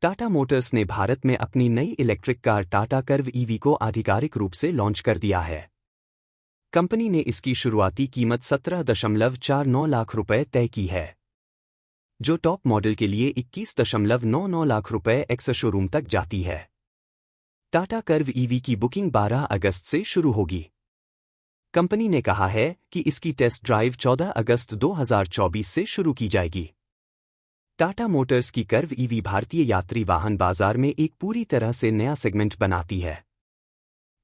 Tata Motors ने भारत में अपनी नई electric car Tata Curvv EV को आधिकारिक रूप से लॉन्च कर दिया है। कंपनी ने इसकी शुरुआती कीमत 17.49 लाख रुपए तय की है, जो टॉप मॉडल के लिए 21.99 लाख रुपए एक्स शोरूम तक जाती है। टाटा कर्व ईवी की बुकिंग 12 अगस्त से शुरू होगी। कंपनी ने कहा है कि इसकी टेस्ट ड्राइव 14 अगस्त 2024 से शुरू की जाएगी। टाटा मोटर्स की कर्व ईवी भारतीय यात्री वाहन बाजार में एक पूरी तरह से नया सेगमेंट बनाती है,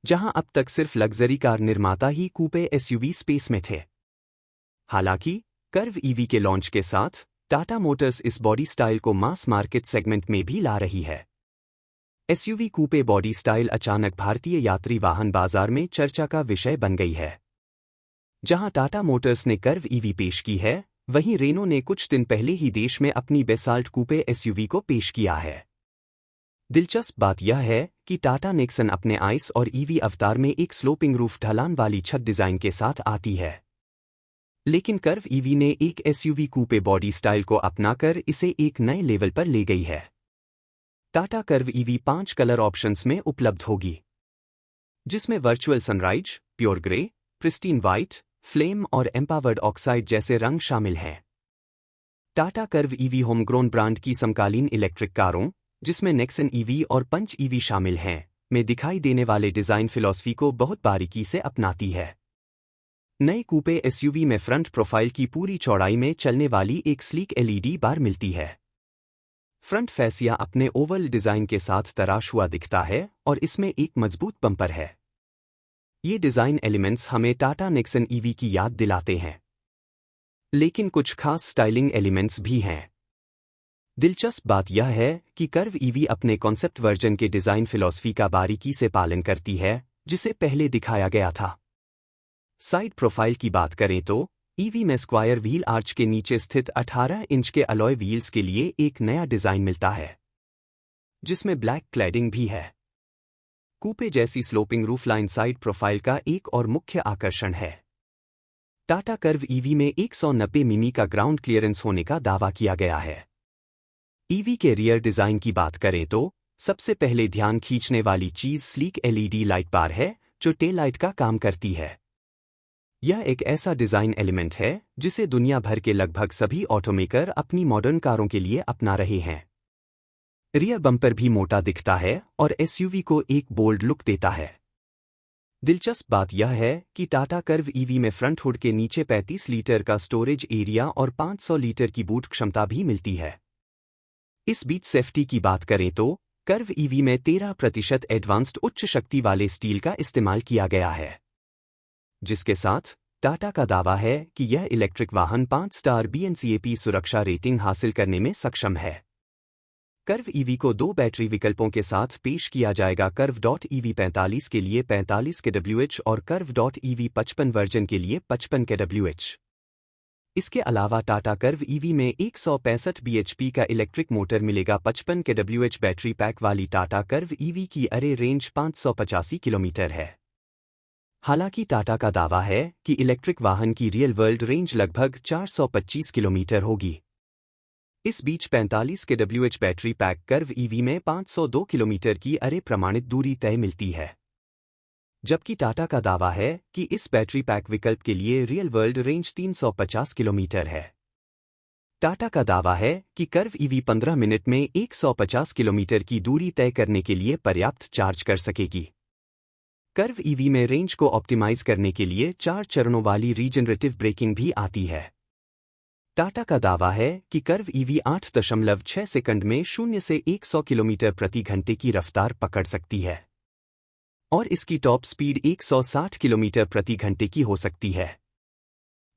जहां अब तक सिर्फ लग्जरी कार निर्माता ही कूपे एसयूवी स्पेस में थे। हालांकि कर्व ईवी के लॉन्च के साथ टाटा मोटर्स इस बॉडी स्टाइल को मास मार्केट सेगमेंट में भी ला रही है। एसयूवी कूपे बॉडी स्टाइल अचानक भारतीय यात्री वाहन बाजार में चर्चा का विषय बन गई है। जहां टाटा मोटर्स ने कर्व ईवी पेश की है, वहीं रेनो ने कुछ दिन पहले ही देश में अपनी बेसाल्ट कूपे एसयूवी को पेश किया है। दिलचस्प बात यह है कि टाटा नेक्सन अपने आइस और ईवी अवतार में एक स्लोपिंग रूफ ढलान वाली छत डिजाइन के साथ आती है, लेकिन कर्व ईवी ने एक एसयूवी कूपे बॉडी स्टाइल को अपनाकर इसे एक नए लेवल पर ले गई है। Tata Curvv EV 5 colour options में उपलब्ध होगी, जिसमें virtual sunrise, pure grey, pristine white, flame और एम्पावर्ड ऑक्साइड जैसे रंग शामिल हैं। टाटा कर्व ईवी होमग्रोन ब्रांड की समकालीन इलेक्ट्रिक कारों, जिसमें नेक्सन ईवी और पंच ईवी शामिल हैं, में दिखाई देने वाले डिजाइन फिलॉसफी को बहुत बारीकी से अपनाती है। नए कूपे एसयूवी में फ्रंट प्रोफाइल की पूरी चौड़ाई में चलने वाली एक स्लीक एलईडी बार मिलती है। फ्रंट फैसिया अपने ओवल डिजाइन के साथ तराश हुआ दिखता है और इसमें एक मजबूत बम्पर है। ये डिजाइन एलिमेंट्स हमें टाटा नेक्सन ईवी की याद दिलाते हैं, लेकिन कुछ खास स्टाइलिंग एलिमेंट्स भी हैं। दिलचस्प बात यह है कि कर्व ईवी अपने कॉन्सेप्ट वर्जन के डिजाइन फिलॉसफी का बारीकी से पालन करती है, जिसे पहले दिखाया गया था। साइड प्रोफाइल की बात करें तो ईवी में स्क्वायर व्हील आर्च के नीचे स्थित 18 इंच के अलॉय व्हील्स के लिए एक नया डिजाइन मिलता है, जिसमें ब्लैक क्लैडिंग भी है। कूपे जैसी स्लोपिंग रूफलाइन साइड प्रोफाइल का एक और मुख्य आकर्षण है। टाटा कर्व ईवी में 190 मिमी का ग्राउंड क्लियरेंस होने का दावा किया गया है। ईवी के रियर डिजाइन की बात करें तो सबसे पहले ध्यान खींचने वाली चीज स्लीक एलईडी लाइट बार है, जो टेल लाइट का काम करती है। यह एक ऐसा डिजाइन एलिमेंट है जिसे दुनिया भर के लगभग सभी ऑटोमेकर अपनी मॉडर्न कारों के लिए अपना रहे हैं। रियर बम्पर भी मोटा दिखता है और एसयूवी को एक बोल्ड लुक देता है। दिलचस्प बात यह है कि टाटा कर्व ईवी में फ्रंट हुड के नीचे 35 लीटर का स्टोरेज एरिया और 500 लीटर की बूट क्षमता भी मिलती है। इस बीच सेफ्टी की बात करें तो कर्व ईवी में 13% एडवांस्ड उच्च शक्ति वाले स्टील का इस्तेमाल किया गया है, जिसके साथ टाटा का दावा है कि यह इलेक्ट्रिक वाहन 5 स्टार BNCAP सुरक्षा रेटिंग हासिल करने में सक्षम है। कर्व ईवी को 2 बैटरी विकल्पों के साथ पेश किया जाएगा, कर्व.EV 45 के लिए 45 kWh और कर्व.EV 55 वर्जन के लिए 55 kWh। इसके अलावा टाटा कर्व ईवी में 165 bhp का इलेक्ट्रिक मोटर मिलेगा। 55 kWh बैटरी पैक वाली टाटा कर्व ईवी की अरे रेंज 585 किलोमीटर है। हालांकि टाटा का दावा है कि इलेक्ट्रिक वाहन की रियल वर्ल्ड रेंज लगभग 425 किलोमीटर होगी। इस बीच 45 kWh battery pack Curvv EV में 502 किलोमीटर की अरे प्रमाणित दूरी तय मिलती है, जबकि टाटा का दावा है कि इस बैटरी पैक विकल्प के लिए रियल वर्ल्ड रेंज 350 किलोमीटर है। टाटा का दावा है कि कर्व ईवी 15 मिनट में 150 किलोमीटर की दूरी तय करने के लिए पर्याप्त चार्ज कर सकेगी। कर्व ईवी में रेंज को ऑप्टिमाइज करने के लिए 4 चरणों वाली रीजनरेटिव ब्रेकिंग भी आती है। टाटा का दावा है कि कर्व ईवी 8.6 सेकंड में 0 से 100 किलोमीटर प्रति घंटे की रफ्तार पकड़ सकती है और इसकी टॉप स्पीड 160 किलोमीटर प्रति घंटे की हो सकती है।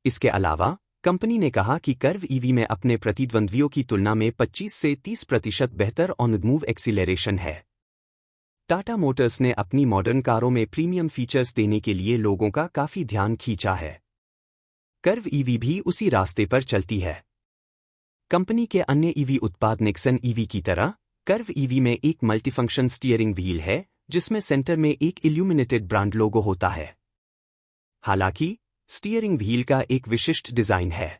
इसके अलावा कंपनी ने कहा कि कर्व ईवी में अपने प्रतिद्वंद्वियों की तुलना में 25 से 30% बेहतर ऑन द मूव एक्सीलरेशन है। टाटा मोटर्स ने अपनी मॉडर्न कारों में प्रीमियम फीचर्स देने के लिए लोगों का काफी ध्यान खींचा है। कर्व ईवी भी उसी रास्ते पर चलती है। कंपनी के अन्य ईवी उत्पाद नेक्सन ईवी की तरह कर्व ईवी में एक मल्टीफंक्शन स्टीयरिंग व्हील है, जिसमें सेंटर में एक इल्यूमिनेटेड ब्रांड लोगो होता है। हालांकि स्टीयरिंग व्हील का एक विशिष्ट डिजाइन है।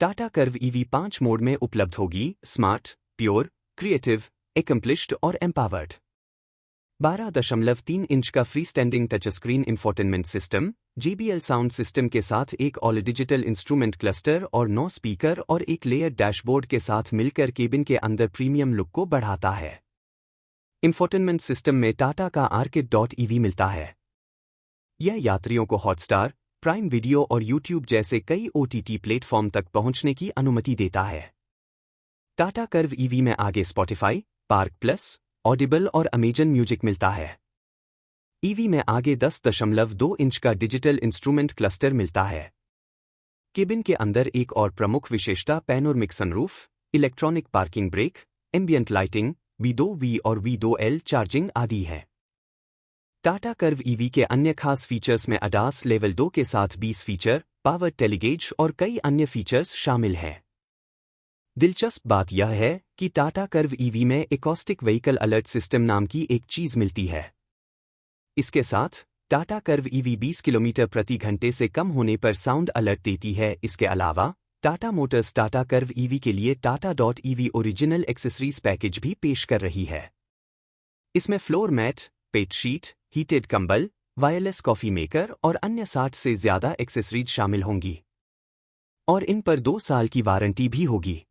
टाटा कर्व ईवी 5 मोड में उपलब्ध होगी: स्मार्ट, प्योर, क्रिएटिव, एकम्प्लिश्ड और एम्पावर्ड। 12.3 इंच का free standing touch screen infotainment system, JBL sound system के साथ एक ऑल डिजिटल इंस्ट्रूमेंट क्लस्टर और 9 स्पीकर और एक लेयर डैशबोर्ड के साथ मिलकर केबिन के अंदर प्रीमियम लुक को बढ़ाता है। इंफोटेनमेंट सिस्टम में टाटा का Arcade.ev मिलता है। यह यात्रियों को हॉटस्टार, प्राइम वीडियो और यूट्यूब जैसे कई OTT प्लेटफॉर्म तक पहुंचने की अनुमति देता है। टाटा कर्व EV में आगे स्पॉटिफाई, पार्क प्लस, ऑडिबल और अमेजन म्यूजिक मिलता है। EV में आगे 10.2 इंच का डिजिटल इंस्ट्रूमेंट क्लस्टर मिलता है। केबिन के अंदर एक और प्रमुख विशेषता panoramic sunroof, electronic parking brake, ambient lighting, V2V और V2L चार्जिंग आदि है। टाटा कर्व EV के अन्य खास फीचर्स में ADAS लेवल 2 के साथ 20 फीचर, पावर टेलीगेज और कई अन्य फीचर्स शामिल हैं। दिलचस्प बात यह है कि टाटा कर्व EV में एकॉस्टिक व्हीकल अलर्ट सिस्टम नाम की एक चीज मिलती है। इसके साथ टाटा कर्व EV 20 किलोमीटर प्रति घंटे से कम होने पर साउंड अलर्ट देती है। इसके अलावा Tata Motors Tata curve EV के लिए Tata.ev ओरिजिनल एक्सेसरीज पैकेज भी पेश कर रही है। इसमें फ्लोर मैट, पेट शीट, हीटेड कंबल, वायरलेस कॉफी मेकर और अन्य 60 से ज्यादा एक्सेसरीज शामिल होंगी और इन पर 2 साल की वारंटी भी होगी।